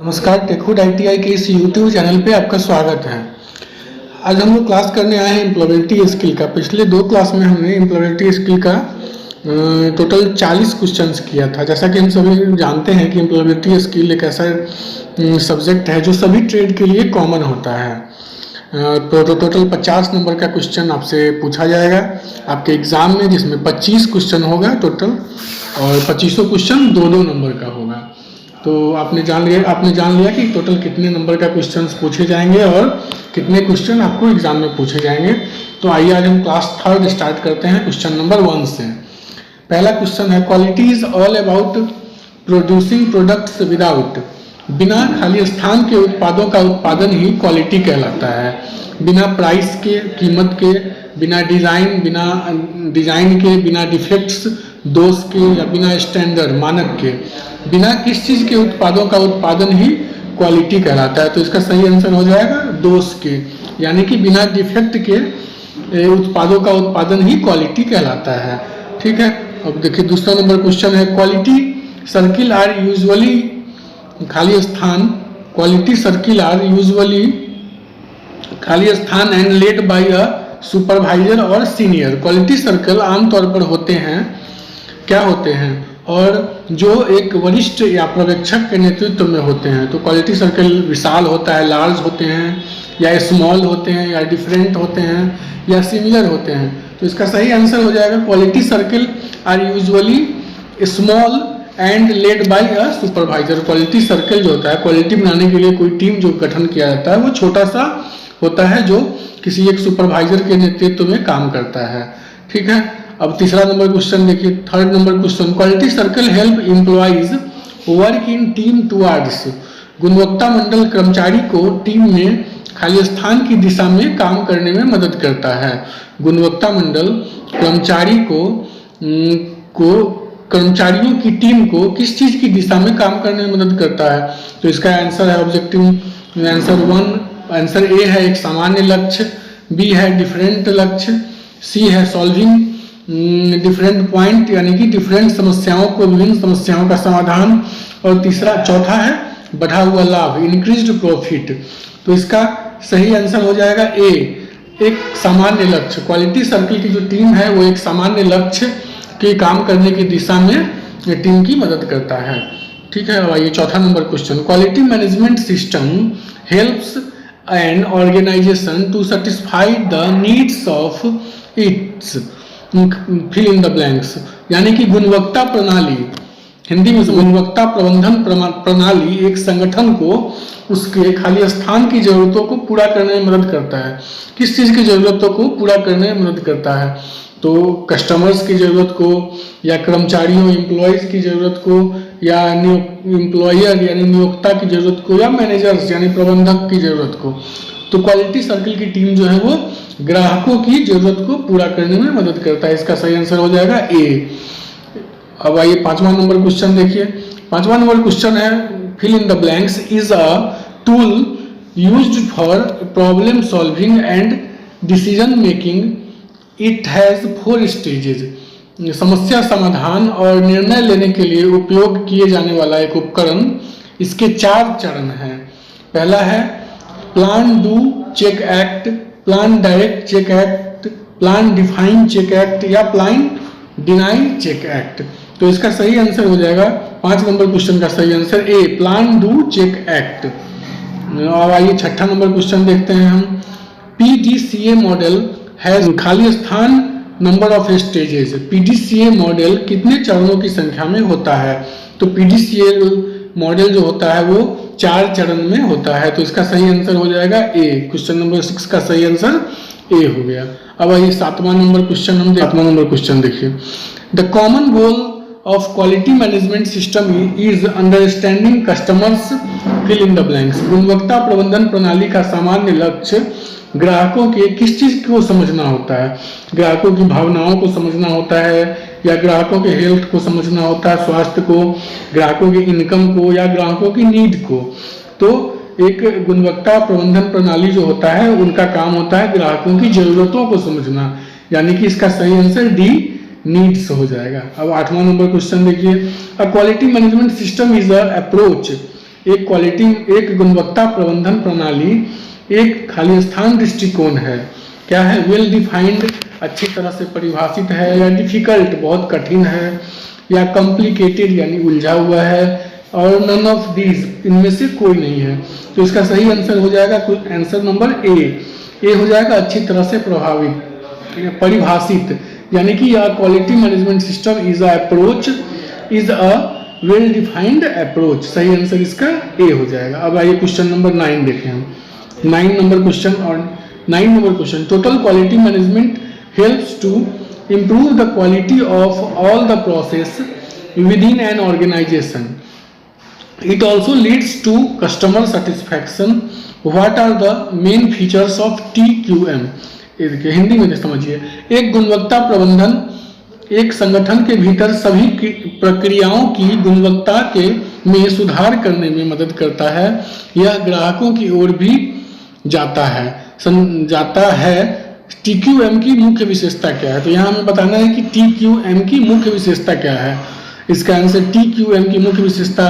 नमस्कार, टेकहुड आईटीआई के इस यूट्यूब चैनल पे आपका स्वागत है। आज हम लोग क्लास करने आए हैं एम्प्लॉयबिलिटी स्किल का। पिछले 2 क्लास में हमने एम्प्लॉयबिलिटी स्किल का टोटल 40 क्वेश्चंस किया था। जैसा कि हम सभी जानते हैं कि एम्प्लॉयबिलिटी स्किल एक ऐसा सब्जेक्ट है जो सभी ट्रेड के लिए कॉमन होता है। तो टोटल 50 नंबर का क्वेश्चन आपसे पूछा जाएगा आपके एग्ज़ाम में, जिसमें 25 क्वेश्चन होगा टोटल, और 25 क्वेश्चन 2-2 नंबर का होगा। तो आपने जान लिया कि टोटल कितने नंबर का क्वेश्चंस पूछे जाएंगे और कितने क्वेश्चन आपको एग्जाम में पूछे जाएंगे। तो आइए आज हम क्लास 3 स्टार्ट करते हैं क्वेश्चन नंबर 1 से। पहला क्वेश्चन है, quality is all about producing products without. बिना खाली स्थान के उत्पादों का उत्पादन ही क्वालिटी कहलाता है। बिना प्राइस के, कीमत के, बिना डिजाइन के, बिना डिफेक्ट्स, दोष के, या बिना स्टैंडर्ड, मानक के, बिना किस चीज के उत्पादों का उत्पादन ही क्वालिटी कहलाता है। तो इसका सही आंसर हो जाएगा दोष के, यानी कि बिना डिफेक्ट के उत्पादों का उत्पादन ही क्वालिटी कहलाता है। ठीक है, अब देखिए दूसरा नंबर क्वेश्चन है, क्वालिटी सर्किल आर यूजुअली खाली स्थान, क्वालिटी सर्किल आर यूजुअली खाली स्थान and led by a supervisor और सीनियर। क्वालिटी सर्कल आमतौर पर होते हैं, क्या होते हैं, और जो एक वरिष्ठ या पर्यवेक्षक के नेतृत्व में होते हैं। तो क्वालिटी सर्कल विशाल होता है, लार्ज होते हैं, या स्मॉल होते हैं, या डिफरेंट होते हैं, या सिमिलर होते हैं। तो इसका सही आंसर हो जाएगा quality circle are usually small and led by a supervisor. Quality circle जो होता है, क्वालिटी बनाने के लिए कोई टीम जो गठन किया जाता है, वो छोटा सा होता है जो किसी एक सुपरवाइजर के नेतृत्व में काम करता है। ठीक है, अब तीसरा नंबर क्वेश्चन देखिए, 3rd number question, quality circle help employees work in team towards. गुणवत्ता मंडल कर्मचारी को टीम में खाली स्थान की दिशा में काम करने में मदद करता है। गुणवत्ता मंडल कर्मचारियों की टीम को किस चीज की दिशा में काम करने में मदद करता है। तो इसका आंसर है ऑब्जेक्टिव आंसर 1, आंसर ए है एक सामान्य लक्ष्य, बी है डिफरेंट लक्ष्य, सी है सॉल्विंग डिफरेंट पॉइंट, यानी कि डिफरेंट समस्याओं को, विभिन्न समस्याओं का समाधान, और चौथा है बढ़ा हुआ लाभ, इंक्रीज्ड प्रॉफिट। तो इसका सही आंसर हो जाएगा ए, एक सामान्य लक्ष्य। क्वालिटी सर्कल की जो टीम है वो एक सामान्य लक्ष्य के काम करने की दिशा में टीम की मदद करता है। ठीक है, और ये चौथा number question, quality management system helps an organisation to satisfy the needs of its fill in the blanks. यानी कि गुणवत्ता प्रणाली, हिंदी में गुणवत्ता प्रबंधन प्रणाली एक संगठन को उसके खाली स्थान की जरूरतों को पूरा करने में मदद करता है। किस चीज़ की जरूरतों को पूरा करने में मदद करता है? तो कस्टमर्स की जरूरत को, या कर्मचारियों एम्प्लॉयज़ की जरूरत को, या एम्प्लॉयर यानी नियोक्ता की जरूरत को, या मैनेजर्स यानी प्रबंधक की जरूरत को। तो क्वालिटी सर्कल की टीम जो है वो ग्राहकों की जरूरत को पूरा करने में मदद करता है। इसका सही आंसर हो जाएगा ए। अब आइए 5वां नंबर क्वेश्चन देखिए। 5वां नंबर क्वेश्चन है, fill in the blanks is a tool used for problem solving and decision making. It has 4 stages. समस्या समाधान और निर्णय लेने के लिए उपयोग किए जाने वाला एक उपकरण, इसके 4 चरण हैं। पहला है plan do check act, plan direct check act, plan define check act, या प्लान डिनाई चेक एक्ट। तो इसका सही आंसर हो जाएगा 5 नंबर क्वेश्चन का सही answer A, plan do check act. अब आइए 6ठा नंबर क्वेश्चन देखते हैं हम। पीडीसीए मॉडल हैज खाली स्थान number of stages. PDCA model कितने चरणों की संख्या में होता है? तो पीडीसीए मॉडल जो होता है वो 4 चरण में होता है। तो इसका सही आंसर हो जाएगा ए। क्वेश्चन नंबर 6 का सही आंसर ए हो गया। अब आइए 7वां नंबर क्वेश्चन देखिए। The common goal of quality management system is understanding customers fill in the blanks. गुणवत्ता प्रबंधन प्रणाली का सामान्य लक्ष्य ग्राहकों के किस चीज को समझना होता है? ग्राहकों की भावनाओं को समझना होता है, या ग्राहकों के हेल्थ को समझना होता है, स्वास्थ्य को, ग्राहकों के इनकम को, या ग्राहकों की नीड को। तो एक गुणवत्ता प्रबंधन प्रणाली जो होता है उनका काम होता है ग्राहकों की जरूरतों को समझना, यानी कि इसका सही आंसर डी, नीड्स हो जाएगा। अब 8वां नंबर क्वेश्चन देखिए। A quality management system is a approach एक क्वालिटी, एक गुणवत्ता प्रबंधन प्रणाली एक खाली स्थान दृष्टिकोण है। क्या है? वेल डिफाइंड, अच्छी तरह से परिभाषित है, या डिफिकल्ट, बहुत कठिन है, या कॉम्प्लिकेटेड यानी उलझा हुआ है, और नन ऑफ दीज, इनमें से कोई नहीं है। तो इसका सही आंसर हो जाएगा आंसर नंबर ए हो जाएगा, अच्छी तरह से प्रभावित परिभाषित, यानी कि यह quality management system is approach, is a well defined approach. सही आंसर इसका ए हो जाएगा। अब आइए क्वेश्चन नंबर 9 देखें हम। 9 number question, total quality management helps to improve the quality of all the process within an organization. It also leads to customer satisfaction. What are the main features of TQM? ये देखिए, हिंदी में समझिए। एक गुणवत्ता प्रबंधन एक संगठन के भीतर सभी प्रक्रियाओं की गुणवत्ता के में सुधार करने में मदद करता है। यह ग्राहकों की ओर भी जाता है। TQM की मुख्य विशेषता क्या है? तो यहाँ हमें बताना है कि TQM की मुख्य विशेषता क्या है। इसका आंसर TQM की मुख्य विशेषता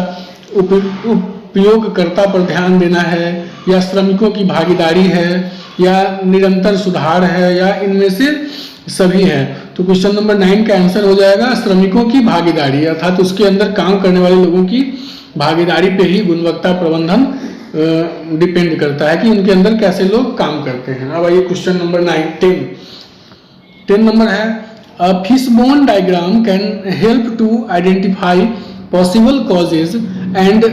उपयोगकर्ता पर ध्यान देना है, या श्रमिकों की भागीदारी है, या निरंतर सुधार है, या इनमें से सभी है। तो क्वेश्चन नंबर 9 का आंसर हो जाएगा श्रमिकों की भागीदारी, अर्थात उसके अंदर काम करने वाले लोगों की भागीदारी पे ही गुणवत्ता प्रबंधन डिपेंड करता है कि उनके अंदर कैसे लोग काम करते हैं। अब आइए क्वेश्चन नंबर 10 नंबर है, a fishbone diagram can help to identify possible causes and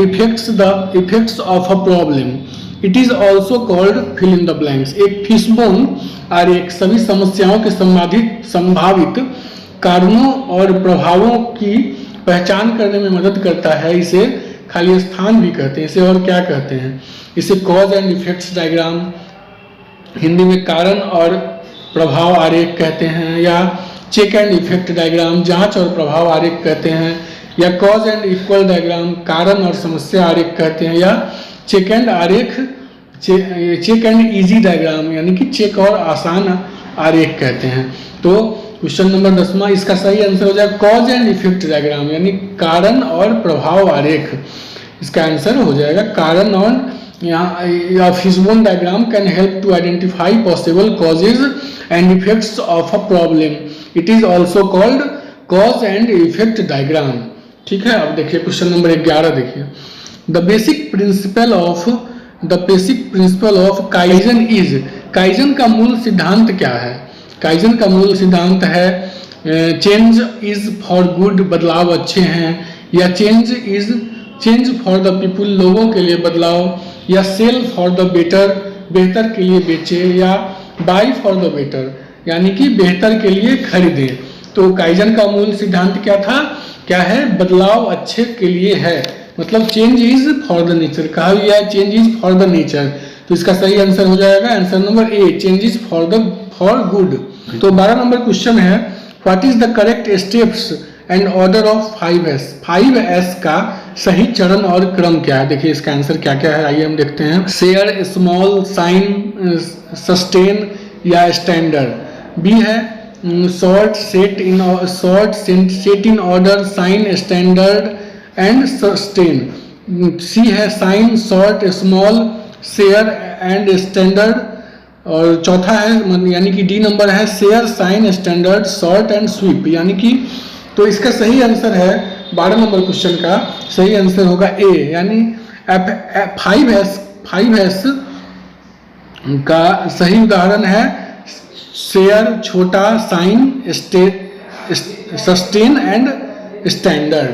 effects of a problem. It is also called fill in the blanks. एक फिशबोन आरेख सभी समस्याओं के संभावित कारणों और प्रभावों की पहचान करने में मदद करता है। इसे खाली स्थान भी कहते हैं। इसे और क्या कहते हैं? इसे cause and effects diagram, Hindi में कारण और प्रभाव आरेख कहते हैं, या चेक एंड इफेक्ट डायग्राम, जांच और प्रभाव आरेख कहते हैं, या कॉज एंड इक्वल डायग्राम, कारण और समस्या आरेख कहते हैं, या चेक एंड इजी डायग्राम, यानी कि चेक और आसान आरेख कहते हैं। तो क्वेश्चन नंबर 10वां, इसका सही आंसर हो जाएगा कॉज एंड इफेक्ट डायग्राम, यानी कारण और प्रभाव आरेख। इसका आंसर हो जाएगा कारण और यहाँ fishbone diagram can help to identify possible causes and effects of a problem. It is also called cause and effect diagram. ठीक है। अब देखिए क्वेश्चन नंबर 11 देखिए, the basic principle of kaizen is. Kaizen का मूल सिद्धांत क्या है? काइजन का मूल सिद्धांत है चेंज इज फॉर गुड, बदलाव अच्छे हैं, या चेंज फॉर द पीपुल, लोगों के लिए बदलाव, या सेल फॉर द बेटर, बेहतर के लिए बेचे, या बाई फॉर द बेटर, यानी कि बेहतर के लिए खरीदें। तो काइजन का मूल सिद्धांत क्या था? क्या है? बदलाव अच्छे के लिए है, मतलब change is for the nature. कहा गया है change is for the nature. तो इसका सही आंसर हो जाएगा answer number A, change is for good. तो 12 नंबर क्वेश्चन है, what is the correct steps and order of 5S। 5S का सही चरण और क्रम क्या है? देखिए इसका आंसर क्या क्या है, आइए हम देखते हैं। शेयर, स्मॉल, साइन, सस्टेन, या स्टैंडर्ड। बी है sort, set in order, shine, standard and sustain. C है shine, sort, small, share and standard. और चौथा है यानी कि डी नंबर है share, shine, standard, sort and sweep, यानी कि तो इसका सही आंसर है 12 नंबर क्वेश्चन का सही आंसर होगा ए, यानी 5S का सही उदाहरण है शेयर, छोटा, साइन, सस्टेन एंड स्टैंडर्ड।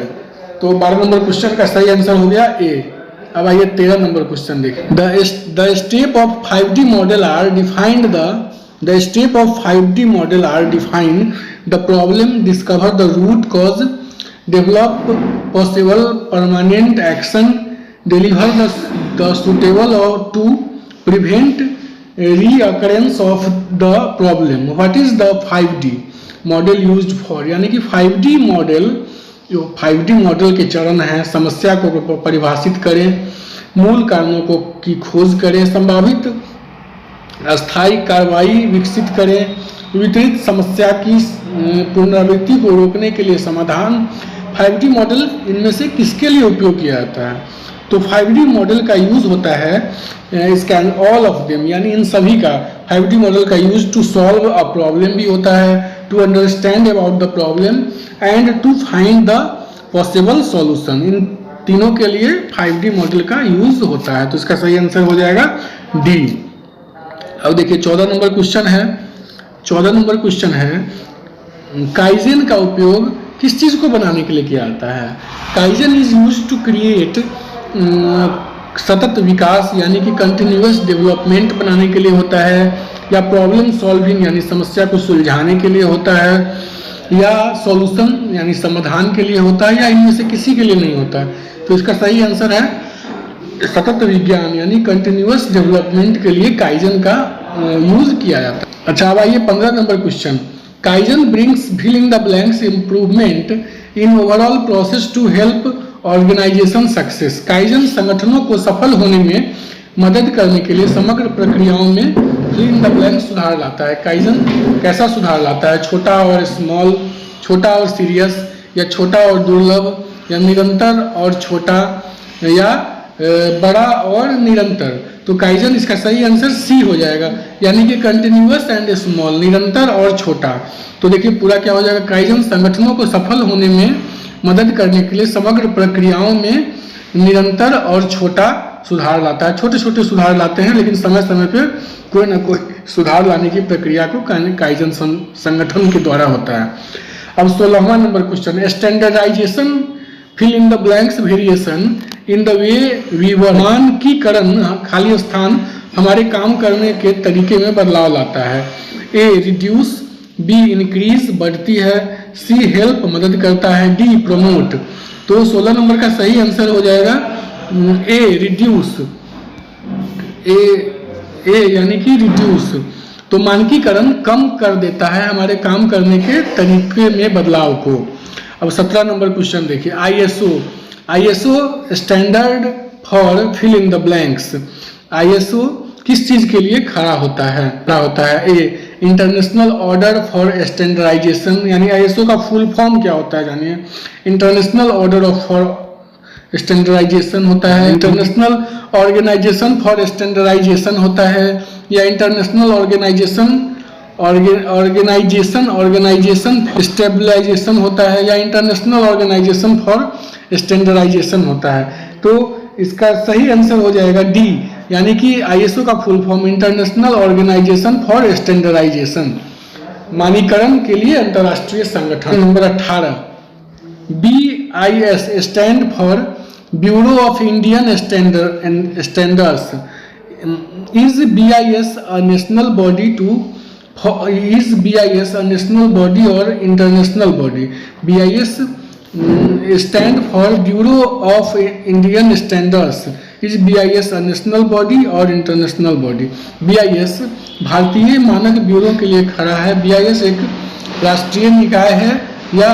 तो 12 नंबर क्वेश्चन का सही आंसर हो गया ए। अब आइए 13 नंबर क्वेश्चन देखिए। The step of 5D model are defined the step of 5D model are defined the problem, discover the root cause, develop possible permanent action, deliver the suitable और to prevent reoccurrence of the problem. What is the 5D model used for, यानी कि 5D model जो 5D model के चरण हैं, समस्या को परिभाषित करें, मूल कारणों की खोज करें, संभावित अस्थायी कार्रवाई विकसित करें, वितरित समस्या की पुनरावृत्ति को रोकने के लिए समाधान। 5D मॉडल इनमें से किसके लिए उपयोग किया जाता है? तो 5D मॉडल का यूज होता है इसका ऑल ऑफ देम, यानी इन सभी का 5D मॉडल का use to solve a problem भी होता है, to understand about the problem and to find the possible solution. इन तीनों के लिए 5D मॉडल का यूज होता है। तो इसका सही आंसर हो जाएगा डी। अब देखिए 14 नंबर क्वेश्चन है। 14 नंबर क्वेश्चन है काइजेन का उपयोग किस चीज को बनाने के लिए किया जाता है? Kaizen is used to create सतत विकास यानी कि कंटिन्यूअस डेवलपमेंट बनाने के लिए होता है, या प्रॉब्लम सॉल्विंग यानी समस्या को सुलझाने के लिए होता है, या सॉल्यूशन यानी समाधान के लिए होता है, या इनमें से किसी के लिए नहीं होता है। तो इसका सही आंसर है सतत विज्ञान यानी कंटिन्यूअस डेवलपमेंट के लिए काइजन का यूज किया जाता है। अच्छा अब आइए 15 number question. Kaizen brings fill in the blanks improvement in overall process to help organization success. Kaizen संगठनों को सफल होने में मदद करने के लिए समग्र प्रक्रियाओं में फिल इन द ब्लैंक सुधार लाता है। काइजन कैसा सुधार लाता है? छोटा और स्मॉल, छोटा और सीरियस, या छोटा और दुर्लभ, या निरंतर और छोटा, या बड़ा और निरंतर। तो काइजन इसका सही आंसर सी हो जाएगा, यानी कि कंटिन्यूअस एंड स्मॉल, निरंतर और छोटा। तो देखिए पूरा क्या हो जाएगा, काइजन संगठनों को सफल होने में मदद करने के लिए समग्र प्रक्रियाओं में निरंतर और छोटा सुधार लाता है। छोटे छोटे सुधार लाते हैं, लेकिन समय समय पर कोई ना कोई सुधार लाने की प्रक्रिया को काइजन संगठन के द्वारा होता है। अब 16वां number question, standardisation fill in the blanks variation in the way we work. मानकीकरण खाली स्थान हमारे काम करने के तरीके में बदलाव लाता है। ए रिड्यूस, बी इंक्रीज बढ़ती है, सी हेल्प मदद करता है, डी प्रमोट। तो 16 नंबर का सही आंसर हो जाएगा ए रिड्यूस। ए यानी कि रिड्यूस। तो मानकीकरण कम कर देता है हमारे काम करने के तरीके में बदलाव को। अब 17 नंबर क्वेश्चन देखिए, ISO standard for fill in the blanks. ISO किस चीज के लिए खड़ा होता है? A international order for standardization, यानी आईएसओ का फुल फॉर्म क्या होता है जानिए। इंटरनेशनल ऑर्डर फॉर स्टैंडर्डाइजेशन होता है, इंटरनेशनल ऑर्गेनाइजेशन फॉर स्टैंडर्डाइजेशन होता है, या इंटरनेशनल ऑर्गेनाइजेशन स्टेबलाइजेशन होता है, या इंटरनेशनल ऑर्गेनाइजेशन फॉर स्टैंडर्डाइजेशन होता है। तो इसका सही आंसर हो जाएगा डी, यानी कि आईएसओ का full form international organization for standardization, मानकीकरण के लिए अंतर्राष्ट्रीय संगठन। Number 18, BIS stand for bureau of Indian standards. Is BIS a national body or international body? BIS stand for Bureau of Indian Standards. Is BIS a national body or international body? BIS भारतीय मानक bureau के लिए खड़ा है। BIS एक राष्ट्रीय निकाय है या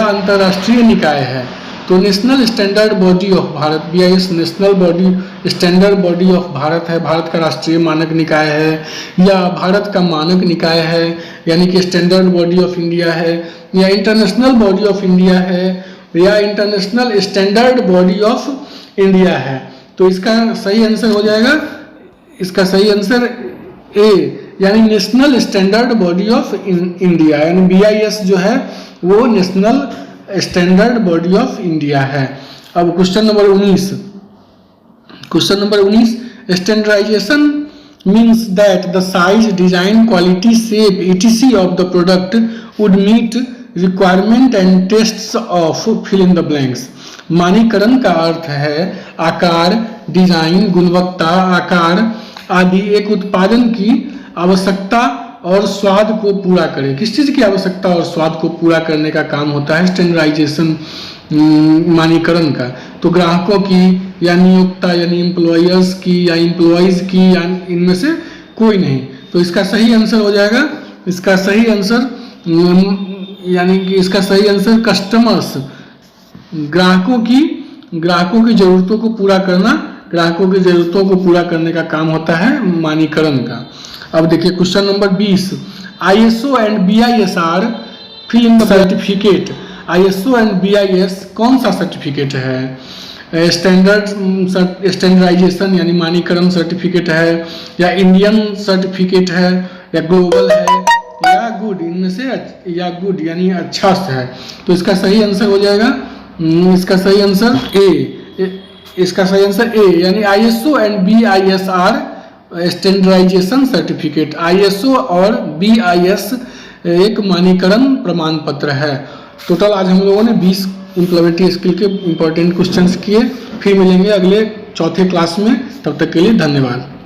अंतर्राष्ट्रीय निकाय है। तो national standard body of Bharat, BIS national body standard body of Bharat है, भारत का राष्ट्रीय मानक निकाय है, या भारत का मानक निकाय है यानी कि स्टैंडर्ड बॉडी ऑफ इंडिया है, या इंटरनेशनल बॉडी ऑफ इंडिया है, या international standard body of India है। तो इसका सही आंसर हो जाएगा, इसका सही आंसर ए यानी national standard body of India, यानी BIS जो है वो national standard body of India है। अब question number 19, standardization means that the size, design, quality, shape etc of the product would meet requirement and tests of fill in the blanks। मानकीकरण का अर्थ है आकार, डिजाइन, गुणवत्ता, आकार आदि एक उत्पादन की आवश्यकता और स्वाद को पूरा करे। किस चीज की आवश्यकता और स्वाद को पूरा करने का काम होता है स्टैंडर्डाइजेशन मानकीकरण का? तो ग्राहकों की, या नियोक्ता यानी एम्प्लॉयर्स की, या एम्प्लॉयज की, या इनमें से कोई नहीं। तो इसका सही आंसर हो जाएगा, इसका सही आंसर यानी कि इसका सही आंसर कस्टमर्स, ग्राहकों की जरूरतों को पूरा करना, ग्राहकों की जरूरतों को पूरा करने का काम होता है मानकीकरण का। अब देखिए question number 20, ISO and BIS are fill in the certificate. ISO and BIS कौन सा सर्टिफिकेट है? स्टैंडर्डाइजेशन यानी मानकीकरण सर्टिफिकेट है, या इंडियन सर्टिफिकेट है, या ग्लोबल है, या गुड, इनमें से या गुड यानी अच्छा से है। तो इसका सही आंसर हो जाएगा, इसका सही आंसर ए, इसका सही आंसर ए यानी ISO and BIS standardization certificate. ISO और BIS एक मानकीकरण प्रमाण पत्र है। टोटल आज हम लोगों ने 20 इम्प्लॉयबिलिटी स्किल के इंपॉर्टेंट क्वेश्चंस किए। फिर मिलेंगे अगले चौथे क्लास में, तब तक के लिए धन्यवाद।